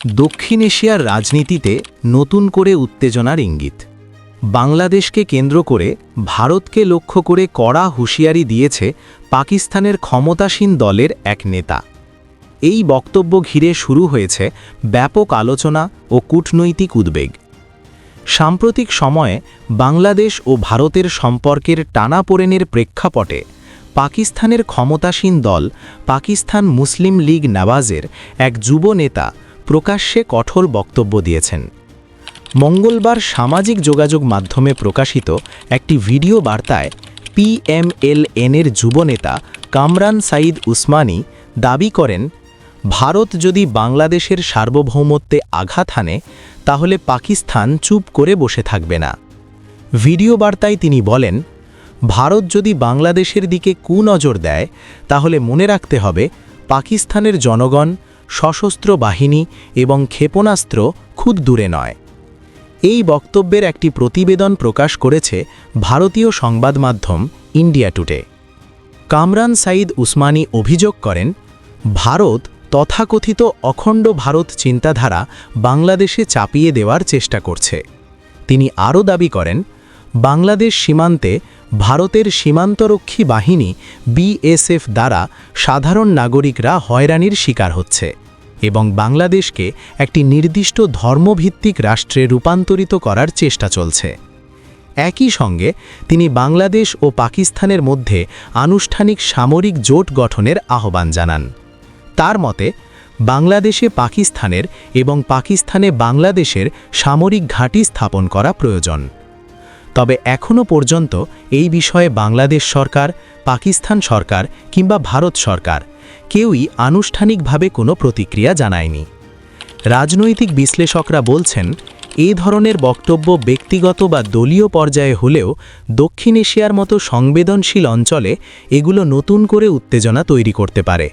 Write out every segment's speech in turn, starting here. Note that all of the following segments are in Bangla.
দক্ষিণ এশিয়ার রাজনীতিতে নতুন করে উত্তেজনার ইঙ্গিত। বাংলাদেশকে কেন্দ্র করে ভারতকে লক্ষ্য করে কড়া হুঁশিয়ারি দিয়েছে পাকিস্তানের ক্ষমতাসীন দলের এক নেতা। এই বক্তব্য ঘিরে শুরু হয়েছে ব্যাপক আলোচনা ও কূটনৈতিক উদ্বেগ। সাম্প্রতিক সময়ে বাংলাদেশ ও ভারতের সম্পর্কের টানাপোড়েনের প্রেক্ষাপটে পাকিস্তানের ক্ষমতাসীন দল পাকিস্তান মুসলিম লীগ নওয়াজের এক যুব নেতা প্রকাশ্যে কঠোর বক্তব্য দিয়েছেন। মঙ্গলবার সামাজিক যোগাযোগ মাধ্যমে প্রকাশিত একটি ভিডিও বার্তায় PMLN-এর যুবনেতা কামরান সাঈদ উসমানী দাবি করেন, ভারত যদি বাংলাদেশের সার্বভৌমত্বে আঘাত হানে তাহলে পাকিস্তান চুপ করে বসে থাকবে না। ভিডিও বার্তায় তিনি বলেন, ভারত যদি বাংলাদেশের দিকে কুনজর দেয় তাহলে মনে রাখতে হবে পাকিস্তানের জনগণ, সশস্ত্র বাহিনী এবং ক্ষেপণাস্ত্র খুদ দূরে নয়। এই বক্তব্যের একটি প্রতিবেদন প্রকাশ করেছে ভারতীয় সংবাদ মাধ্যম ইন্ডিয়া টুডে। কামরান সাঈদ উসমানী অভিযোগ করেন, ভারত তথাকথিত অখণ্ড ভারত চিন্তাধারা বাংলাদেশে চাপিয়ে দেওয়ার চেষ্টা করছে। তিনি আরও দাবি করেন, বাংলাদেশ সীমান্তে ভারতের সীমান্তরক্ষী বাহিনী BSF দ্বারা সাধারণ নাগরিকরা হয়রানির শিকার হচ্ছে এবং বাংলাদেশকে একটি নির্দিষ্ট ধর্মভিত্তিক রাষ্ট্রে রূপান্তরিত করার চেষ্টা চলছে। একই সঙ্গে তিনি বাংলাদেশ ও পাকিস্তানের মধ্যে আনুষ্ঠানিক সামরিক জোট গঠনের আহ্বান জানান। তার মতে, বাংলাদেশে পাকিস্তানের এবং পাকিস্তানে বাংলাদেশের সামরিক ঘাঁটি স্থাপন করা প্রয়োজন। তবে এখনও পর্যন্ত এই বিষয়ে বাংলাদেশ সরকার, পাকিস্তান সরকার কিংবা ভারত সরকার কেউই আনুষ্ঠানিকভাবে কোনো প্রতিক্রিয়া জানায়নি। রাজনৈতিক বিশ্লেষকরা বলছেন, এই ধরনের বক্তব্য ব্যক্তিগত বা দলীয় পর্যায়ে হলেও দক্ষিণ এশিয়ার মতো সংবেদনশীল অঞ্চলে এগুলো নতুন করে উত্তেজনা তৈরি করতে পারে।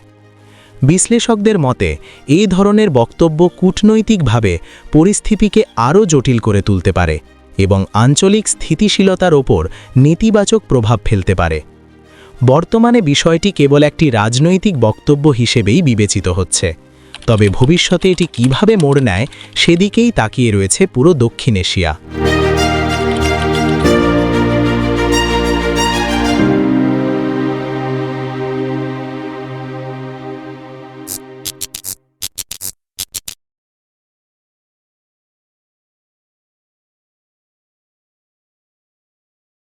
বিশ্লেষকদের মতে, এই ধরনের বক্তব্য কূটনৈতিকভাবে পরিস্থিতিকে আরও জটিল করে তুলতে পারে এবং আঞ্চলিক স্থিতিশীলতার ওপর নেতিবাচক প্রভাব ফেলতে পারে। বর্তমানে বিষয়টি কেবল একটি রাজনৈতিক বক্তব্য হিসেবেই বিবেচিত হচ্ছে, তবে ভবিষ্যতে এটি কিভাবে মোড় নেয় সেদিকেই তাকিয়ে রয়েছে পুরো দক্ষিণ এশিয়া।